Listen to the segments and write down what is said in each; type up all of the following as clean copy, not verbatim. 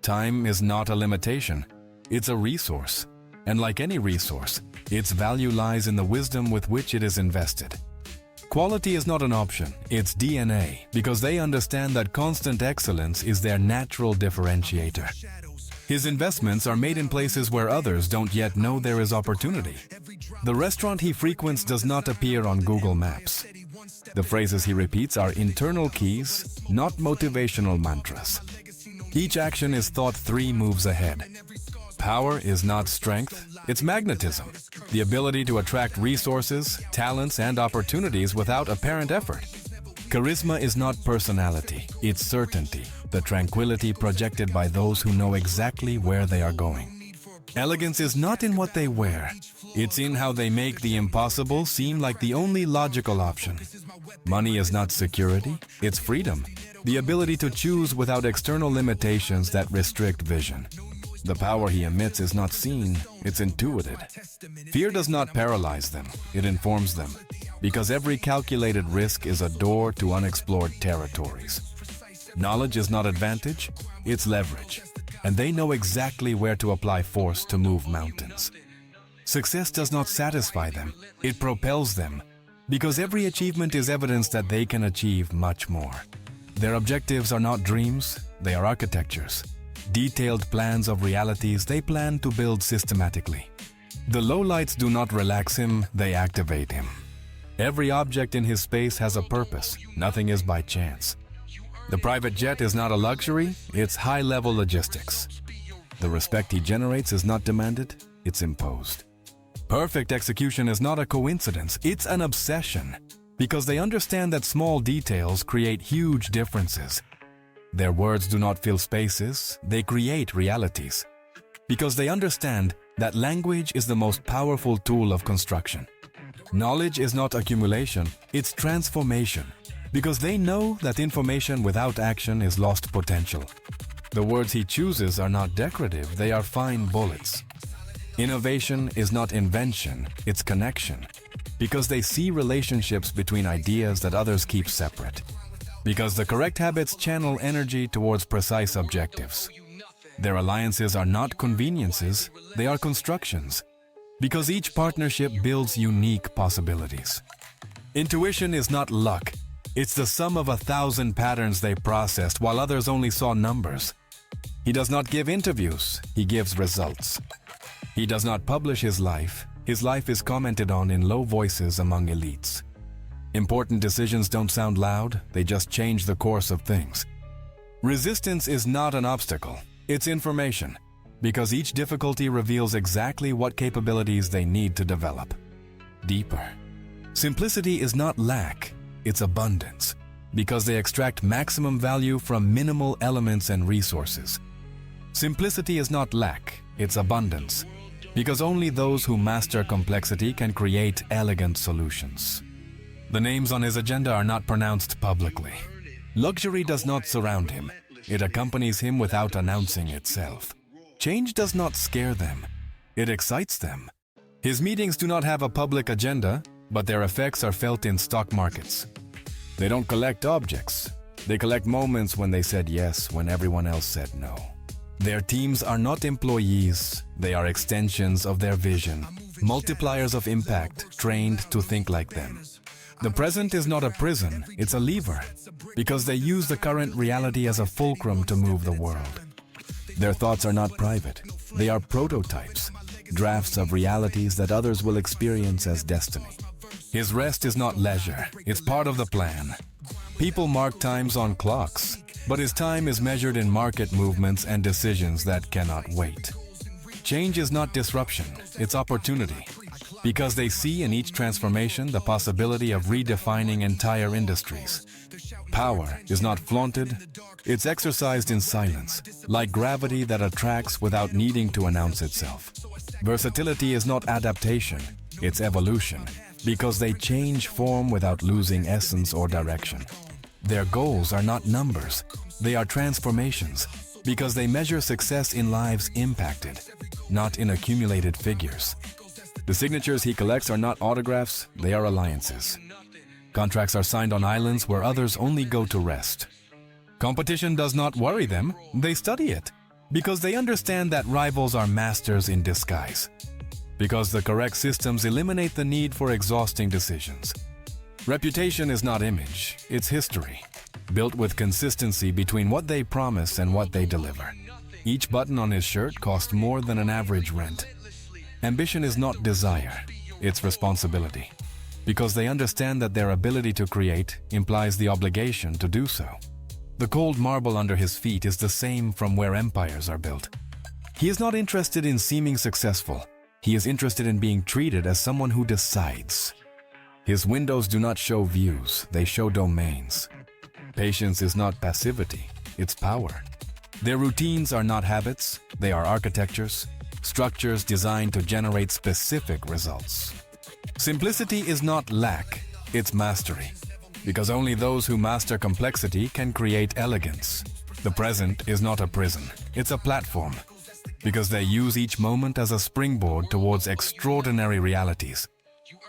Time is not a limitation, it's a resource. And like any resource, its value lies in the wisdom with which it is invested. Quality is not an option, it's DNA, because they understand that constant excellence is their natural differentiator. His investments are made in places where others don't yet know there is opportunity. The restaurant he frequents does not appear on Google Maps. The phrases he repeats are internal keys, not motivational mantras. Each action is thought 3 moves ahead. Power is not strength, it's magnetism, the ability to attract resources, talents, and opportunities without apparent effort. Charisma is not personality, it's certainty, the tranquility projected by those who know exactly where they are going. Elegance is not in what they wear, it's in how they make the impossible seem like the only logical option. Money is not security, it's freedom, the ability to choose without external limitations that restrict vision. The power he emits is not seen, it's intuited. Fear does not paralyze them, it informs them, because every calculated risk is a door to unexplored territories. Knowledge is not advantage, it's leverage, and they know exactly where to apply force to move mountains. Success does not satisfy them, it propels them, because every achievement is evidence that they can achieve much more. Their objectives are not dreams, they are architectures. Detailed plans of realities they plan to build systematically. The lowlights do not relax him, they activate him. Every object in his space has a purpose, nothing is by chance. The private jet is not a luxury, it's high-level logistics. The respect he generates is not demanded, it's imposed. Perfect execution is not a coincidence, it's an obsession, because they understand that small details create huge differences. Their words do not fill spaces, they create realities, because they understand that language is the most powerful tool of construction. Knowledge is not accumulation, it's transformation, because they know that information without action is lost potential. The words he chooses are not decorative, they are fine bullets. Innovation is not invention, it's connection, because they see relationships between ideas that others keep separate. Because the correct habits channel energy towards precise objectives. Their alliances are not conveniences, they are constructions. Because each partnership builds unique possibilities. Intuition is not luck, it's the sum of 1,000 patterns they processed while others only saw numbers. He does not give interviews, he gives results. He does not publish his life is commented on in low voices among elites. Important decisions don't sound loud, they just change the course of things. Resistance is not an obstacle, it's information, because each difficulty reveals exactly what capabilities they need to develop. Deeper. Simplicity is not lack, it's abundance, because they extract maximum value from minimal elements and resources. Simplicity is not lack, it's abundance, because only those who master complexity can create elegant solutions. The names on his agenda are not pronounced publicly. Luxury does not surround him. It accompanies him without announcing itself. Change does not scare them. It excites them. His meetings do not have a public agenda, but their effects are felt in stock markets. They don't collect objects. They collect moments when they said yes when everyone else said no. Their teams are not employees. They are extensions of their vision, multipliers of impact, trained to think like them. The present is not a prison, it's a lever, because they use the current reality as a fulcrum to move the world. Their thoughts are not private, they are prototypes, drafts of realities that others will experience as destiny. His rest is not leisure, it's part of the plan. People mark times on clocks, but his time is measured in market movements and decisions that cannot wait. Change is not disruption, it's opportunity. Because they see in each transformation the possibility of redefining entire industries. Power is not flaunted, it's exercised in silence, like gravity that attracts without needing to announce itself. Versatility is not adaptation, it's evolution, because they change form without losing essence or direction. Their goals are not numbers, they are transformations, because they measure success in lives impacted, not in accumulated figures. The signatures he collects are not autographs, they are alliances. Contracts are signed on islands where others only go to rest. Competition does not worry them, they study it. Because they understand that rivals are masters in disguise. Because the correct systems eliminate the need for exhausting decisions. Reputation is not image, it's history, built with consistency between what they promise and what they deliver. Each button on his shirt costs more than an average rent. Ambition is not desire, it's responsibility. Because they understand that their ability to create implies the obligation to do so. The cold marble under his feet is the same from where empires are built. He is not interested in seeming successful. He is interested in being treated as someone who decides. His windows do not show views, they show domains. Patience is not passivity, it's power. Their routines are not habits, they are architectures, structures designed to generate specific results. Simplicity is not lack, it's mastery. Because only those who master complexity can create elegance. The present is not a prison, it's a platform. Because they use each moment as a springboard towards extraordinary realities.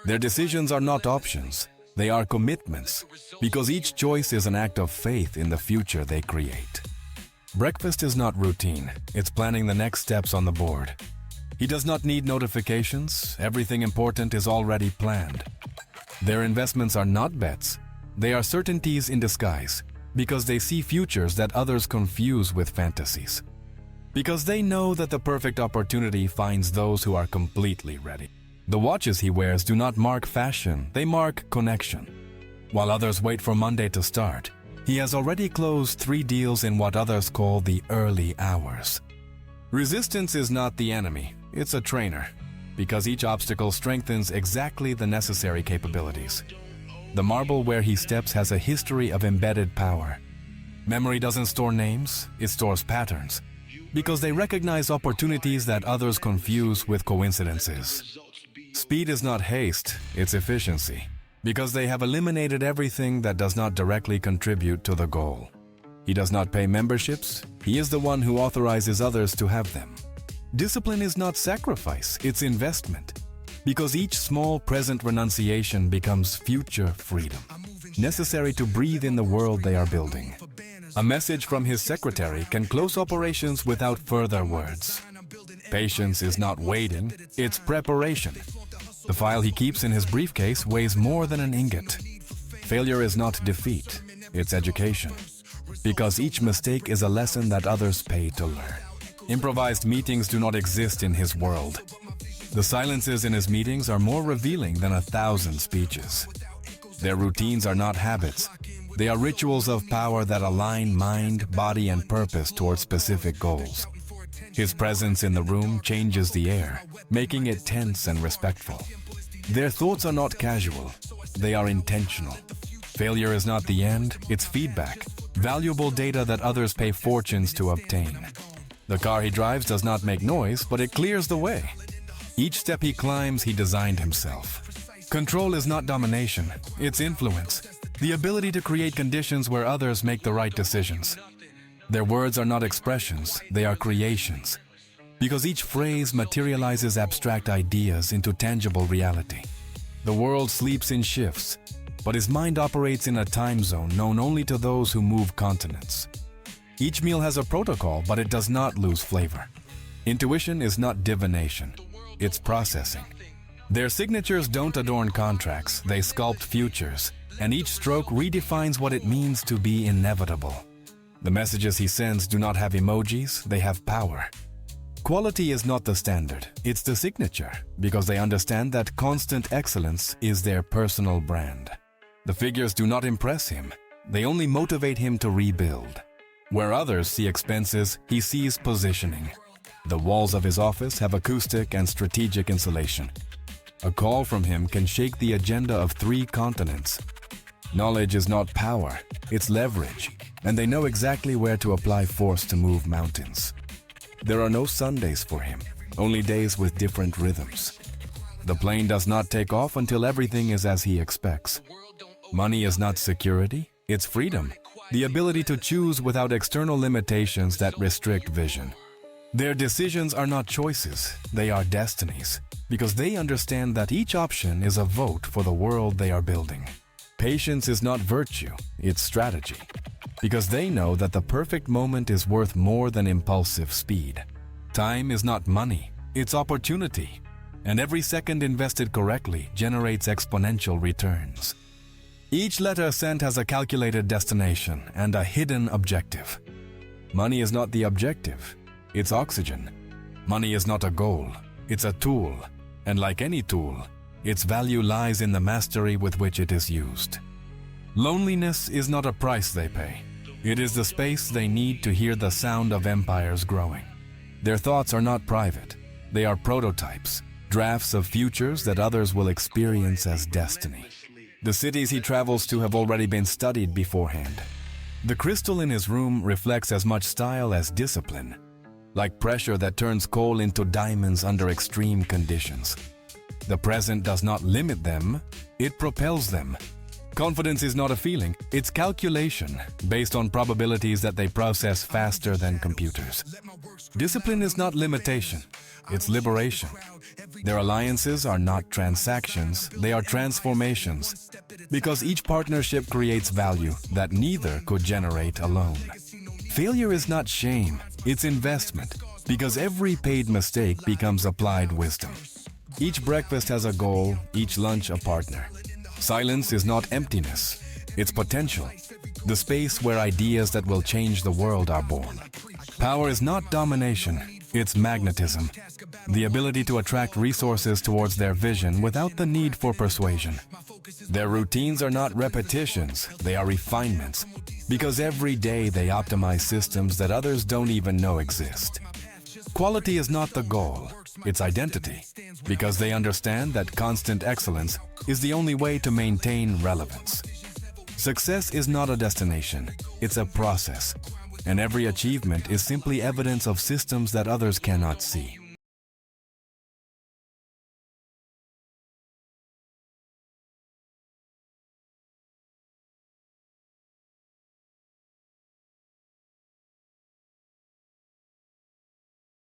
Their decisions are not options, they are commitments, because each choice is an act of faith in the future they create. Breakfast is not routine, it's planning the next steps on the board. He does not need notifications, everything important is already planned. Their investments are not bets, they are certainties in disguise, because they see futures that others confuse with fantasies. Because they know that the perfect opportunity finds those who are completely ready. The watches he wears do not mark fashion, they mark connection. While others wait for Monday to start, he has already closed 3 deals in what others call the early hours. Resistance is not the enemy, it's a trainer, because each obstacle strengthens exactly the necessary capabilities. The marble where he steps has a history of embedded power. Memory doesn't store names, it stores patterns, because they recognize opportunities that others confuse with coincidences. Speed is not haste, it's efficiency, because they have eliminated everything that does not directly contribute to the goal. He does not pay memberships, he is the one who authorizes others to have them. Discipline is not sacrifice, it's investment, because each small present renunciation becomes future freedom, necessary to breathe in the world they are building. A message from his secretary can close operations without further words. Patience is not waiting, it's preparation. The file he keeps in his briefcase weighs more than an ingot. Failure is not defeat, it's education. Because each mistake is a lesson that others pay to learn. Improvised meetings do not exist in his world. The silences in his meetings are more revealing than 1,000 speeches. Their routines are not habits. They are rituals of power that align mind, body, and purpose towards specific goals. His presence in the room changes the air, making it tense and respectful. Their thoughts are not casual, they are intentional. Failure is not the end, it's feedback, valuable data that others pay fortunes to obtain. The car he drives does not make noise, but it clears the way. Each step he climbs, he designed himself. Control is not domination, it's influence. The ability to create conditions where others make the right decisions. Their words are not expressions, they are creations. Because each phrase materializes abstract ideas into tangible reality. The world sleeps in shifts, but his mind operates in a time zone known only to those who move continents. Each meal has a protocol, but it does not lose flavor. Intuition is not divination, it's processing. Their signatures don't adorn contracts, they sculpt futures, and each stroke redefines what it means to be inevitable. The messages he sends do not have emojis, they have power. Quality is not the standard, it's the signature, because they understand that constant excellence is their personal brand. The figures do not impress him, they only motivate him to rebuild. Where others see expenses, he sees positioning. The walls of his office have acoustic and strategic insulation. A call from him can shake the agenda of 3 continents. Knowledge is not power, it's leverage, and they know exactly where to apply force to move mountains. There are no Sundays for him, only days with different rhythms. The plane does not take off until everything is as he expects. Money is not security, it's freedom, the ability to choose without external limitations that restrict vision. Their decisions are not choices, they are destinies, because they understand that each option is a vote for the world they are building. Patience is not virtue, it's strategy. because they know that the perfect moment is worth more than impulsive speed. Time is not money, it's opportunity, and every second invested correctly generates exponential returns. Each letter sent has a calculated destination and a hidden objective. Money is not the objective, it's oxygen. Money is not a goal, it's a tool, and like any tool, its value lies in the mastery with which it is used. Loneliness is not a price they pay. It is the space they need to hear the sound of empires growing. Their thoughts are not private. They are prototypes, drafts of futures that others will experience as destiny. The cities he travels to have already been studied beforehand. The crystal in his room reflects as much style as discipline, like pressure that turns coal into diamonds under extreme conditions. The present does not limit them, it propels them. Confidence is not a feeling, it's calculation based on probabilities that they process faster than computers. Discipline is not limitation, it's liberation. Their alliances are not transactions, they are transformations, because each partnership creates value that neither could generate alone. Failure is not shame, it's investment, because every paid mistake becomes applied wisdom. Each breakfast has a goal, each lunch a partner. Silence is not emptiness, it's potential, the space where ideas that will change the world are born. Power is not domination, it's magnetism, the ability to attract resources towards their vision without the need for persuasion. Their routines are not repetitions, they are refinements, because every day they optimize systems that others don't even know exist. Quality is not the goal, it's identity, because they understand that constant excellence is the only way to maintain relevance. Success is not a destination, it's a process, and every achievement is simply evidence of systems that others cannot see.